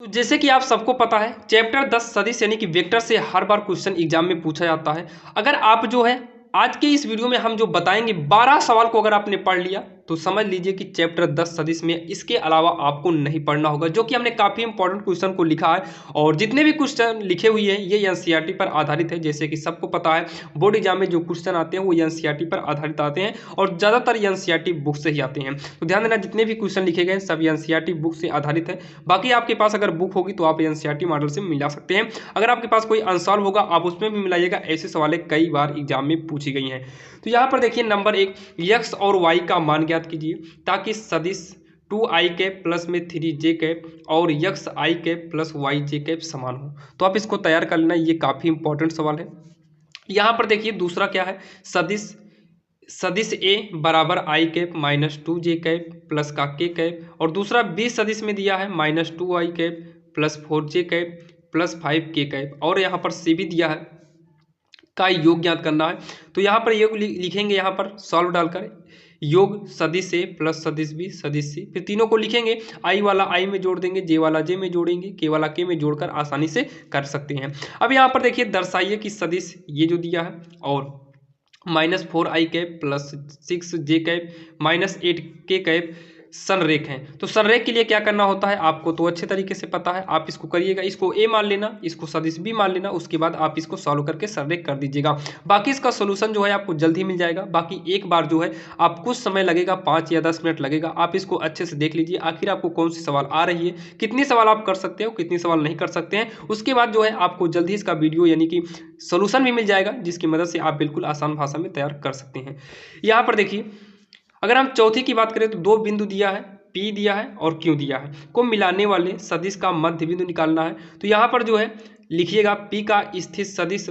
तो जैसे कि आप सबको पता है चैप्टर 10 सदिश यानी कि वेक्टर से हर बार क्वेश्चन एग्जाम में पूछा जाता है। अगर आप जो है आज के इस वीडियो में हम जो बताएंगे 12 सवाल को अगर आपने पढ़ लिया तो समझ लीजिए कि चैप्टर 10 सदिश में इसके अलावा आपको नहीं पढ़ना होगा, जो कि हमने काफ़ी इंपॉर्टेंट क्वेश्चन को लिखा है। और जितने भी क्वेश्चन लिखे हुए हैं ये एनसीईआरटी पर आधारित है। जैसे कि सबको पता है बोर्ड एग्जाम में जो क्वेश्चन आते हैं वो एनसीईआरटी पर आधारित आते हैं और ज़्यादातर एनसीईआरटी बुक से ही आते हैं। तो ध्यान देना, जितने भी क्वेश्चन लिखे गए सब एनसीईआरटी बुक से आधारित है। बाकी आपके पास अगर बुक होगी तो आप एनसीईआरटी मॉडल से मिला सकते हैं। अगर आपके पास कोई अनसॉल्व होगा आप उसमें भी मिलाइएगा, ऐसे सवालें कई बार एग्जाम में पूछी गई हैं। तो यहाँ पर देखिए नंबर 1, यक्स और वाई का मान ज्ञात कीजिए ताकि सदिश 2i कैप प्लस में 3j कैप और यक्स आई कैप प्लस वाई जे कैप समान हो। तो आप इसको तैयार कर लेना, ये काफ़ी इंपॉर्टेंट सवाल है। यहाँ पर देखिए दूसरा क्या है, सदिश सदिश ए बराबर I cap minus 2j cap plus का के कैप, और दूसरा बी सदिश में दिया है minus 2i cap plus 4j cap plus 5k cap, और यहाँ पर सी भी दिया है का योग ज्ञात करना है। तो यहाँ पर योग लिखेंगे, यहाँ पर सॉल्व डालकर योग सदिश ए प्लस सदिश बी सदिश सी, फिर तीनों को लिखेंगे, आई वाला आई में जोड़ देंगे, जे वाला जे में जोड़ेंगे, के वाला के में जोड़कर आसानी से कर सकते हैं। अब यहाँ पर देखिए दर्शाइए कि सदिश ये जो दिया है और -4i cap plus 6j cap minus 8k cap संरेख हैं। तो संरेख के लिए क्या करना होता है आपको तो अच्छे तरीके से पता है, आप इसको करिएगा, इसको ए मान लेना, इसको सदिश बी मान लेना, उसके बाद आप इसको सॉल्व करके संरेख कर दीजिएगा। बाकी इसका सोल्यूशन जो है आपको जल्द ही मिल जाएगा। बाकी एक बार जो है आप कुछ समय लगेगा, 5 या 10 मिनट लगेगा, आप इसको अच्छे से देख लीजिए आखिर आपको कौन सी सवाल आ रही है, कितनी सवाल आप कर सकते हो, कितनी सवाल नहीं कर सकते हैं। उसके बाद जो है आपको जल्द ही इसका वीडियो यानी कि सोल्यूशन भी मिल जाएगा, जिसकी मदद से आप बिल्कुल आसान भाषा में तैयार कर सकते हैं। यहाँ पर देखिए अगर हम चौथी की बात करें तो 2 बिंदु दिया है, P दिया है और Q दिया है, को मिलाने वाले सदिश का मध्य बिंदु निकालना है। तो यहाँ पर जो है लिखिएगा P का स्थित सदिश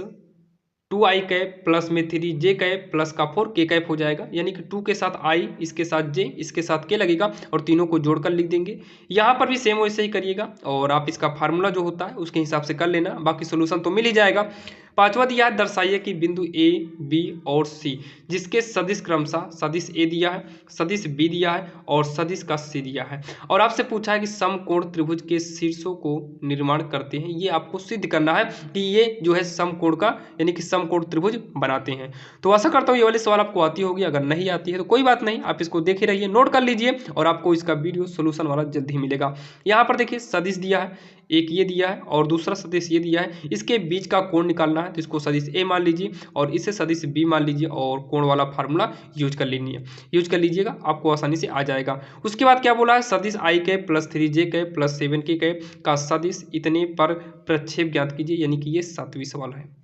2i कैप प्लस में 3j कैप प्लस का 4k कैप हो जाएगा, यानी कि 2 के साथ i, इसके साथ j, इसके साथ k लगेगा और तीनों को जोड़कर लिख देंगे। यहाँ पर भी सेम वैसे ही करिएगा और आप इसका फार्मूला जो होता है उसके हिसाब से कर लेना, बाकी सोल्यूशन तो मिल ही जाएगा। पांचवा दिया है, दर्शाइए कि बिंदु ए बी और सी जिसके सदिश क्रमशः सदिश ए दिया है, सदिश बी दिया है और सदिश का सी दिया है, और आपसे पूछा है कि समकोण त्रिभुज के शीर्षों को निर्माण करते हैं। ये आपको सिद्ध करना है कि ये जो है समकोण का यानी कि समकोण त्रिभुज बनाते हैं। तो आशा करता हूँ ये वाली सवाल आपको आती होगी, अगर नहीं आती है तो कोई बात नहीं, आप इसको देखे रहिए, नोट कर लीजिए और आपको इसका वीडियो सोल्यूशन वाला जल्द ही मिलेगा। यहाँ पर देखिए सदिश दिया है, एक ये दिया है और दूसरा सदिश ये दिया है, इसके बीच का कोण निकालना है तो इसको सदिश ए मान लीजिए और इसे सदिश बी मान लीजिए और कोण वाला फार्मूला यूज कर लीजिएगा, आपको आसानी से आ जाएगा। उसके बाद क्या बोला है, सदिश I cap plus 3j cap plus 7k cap का सदिश इतने पर प्रक्षेप ज्ञात कीजिए, यानी कि ये 7वीं सवाल है।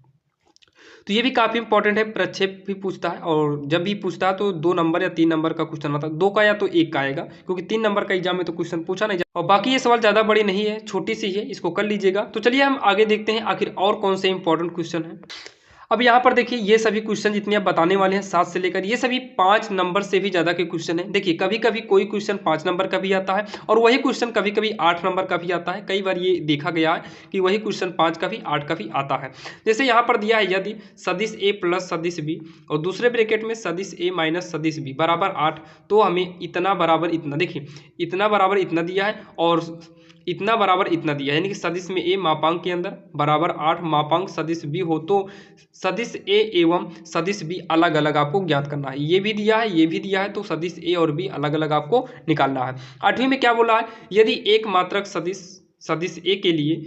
तो ये भी काफ़ी इंपॉर्टेंट है, प्रक्षेप भी पूछता है और जब भी पूछता है तो 2 नंबर या 3 नंबर का क्वेश्चन आता है, 2 का या तो 1 का आएगा, क्योंकि 3 नंबर का एग्जाम में तो क्वेश्चन पूछा नहीं जाता। और बाकी ये सवाल ज़्यादा बड़ी नहीं है, छोटी सी है, इसको कर लीजिएगा। तो चलिए हम आगे देखते हैं आखिर और कौन से इंपॉर्टेंट क्वेश्चन है। अब यहाँ पर देखिए ये सभी क्वेश्चन जितने आप बताने वाले हैं 7 से लेकर ये सभी 5 नंबर से भी ज़्यादा के क्वेश्चन हैं। देखिए कभी कभी कोई क्वेश्चन 5 नंबर का भी आता है और वही क्वेश्चन कभी कभी 8 नंबर का भी आता है। कई बार ये देखा गया है कि वही क्वेश्चन 5 का भी 8 का भी आता है। जैसे यहाँ पर दिया है यदि सदिश ए प्लस सदिश बी और दूसरे ब्रैकेट में सदिश ए माइनस सदिश बी बराबर 8, तो हमें इतना बराबर इतना, देखिए इतना बराबर इतना दिया है और इतना बराबर इतना दिया है, यानी कि सदिश में ए मापांक के अंदर बराबर 8 मापांक सदिश बी हो तो सदिश ए एवं सदिश बी अलग अलग आपको ज्ञात करना है। ये भी दिया है, ये भी दिया है, तो सदिश ए और बी अलग अलग आपको निकालना है। 8वीं में क्या बोला है, यदि एक मात्रक सदिश ए के लिए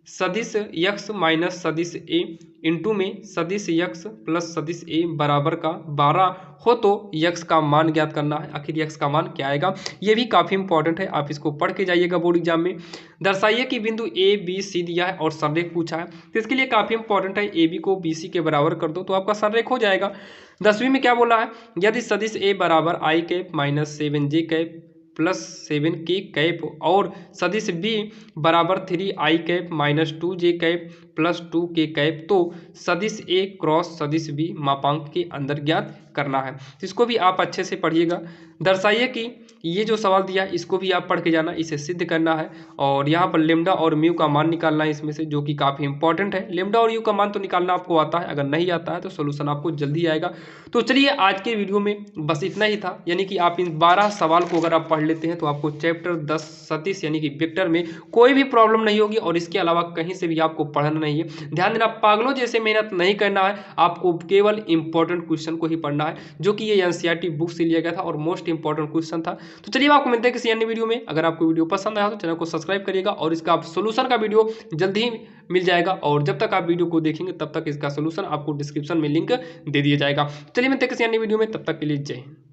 सदिश यक्स माइनस सदिश ए इंटू में सदिश यक्स प्लस सदिश ए बराबर का 12 हो तो यक्स का मान ज्ञात करना है। आखिर यक्स का मान क्या आएगा, ये भी काफ़ी इंपॉर्टेंट है, आप इसको पढ़ के जाइएगा बोर्ड एग्जाम में। दर्शाइए कि बिंदु ए बी सी दिया है और संरेख पूछा है, तो इसके लिए काफ़ी इंपॉर्टेंट है, ए बी को बी सी के बराबर कर दो तो आपका संरेख हो जाएगा। 10वीं में क्या बोला है, यदि सदिश ए बराबर I cap minus 7j cap plus 7k cap और सदिश बी बराबर 3i cap minus 2j cap plus 2 के कैप तो सदिश ए क्रॉस सदिश बी मापांक के अंदर ज्ञात करना है। तो इसको भी आप अच्छे से पढ़िएगा। दर्शाइए कि ये जो सवाल दिया है इसको भी आप पढ़ के जाना, इसे सिद्ध करना है और यहाँ पर लेमडा और म्यू का मान निकालना है इसमें से, जो कि काफ़ी इंपॉर्टेंट है। लेमडा और यू का मान तो निकालना आपको आता है, अगर नहीं आता है तो सोल्यूशन आपको जल्दी आएगा। तो चलिए आज के वीडियो में बस इतना ही था, यानी कि आप इन 12 सवाल को अगर आप पढ़ लेते हैं तो आपको चैप्टर 10 सदिश यानी कि वेक्टर में कोई भी प्रॉब्लम नहीं होगी और इसके अलावा कहीं से भी आपको पढ़ना नहीं है। ध्यान देना, पागलों जैसे मेहनत नहीं करना है, आपको केवल इंपॉर्टेंट क्वेश्चन को ही पढ़ना है, जो कि ये एनसीईआरटी बुक से लिया गया था और मोस्ट इंपॉर्टेंट क्वेश्चन था। तो चलिए आपको मिलते हैं किसी अन्य वीडियो में। अगर आपको वीडियो पसंद आया तो चैनल को सब्सक्राइब करिएगा और इसका आप सोल्यूशन का वीडियो जल्दी ही मिल जाएगा और जब तक आप वीडियो को देखेंगे तब तक इसका सोल्यूशन आपको डिस्क्रिप्शन में लिंक दे दिया जाएगा। चलिए मिलते हैं किसी अन्य वीडियो में, तब तक के लिए जय हिंद।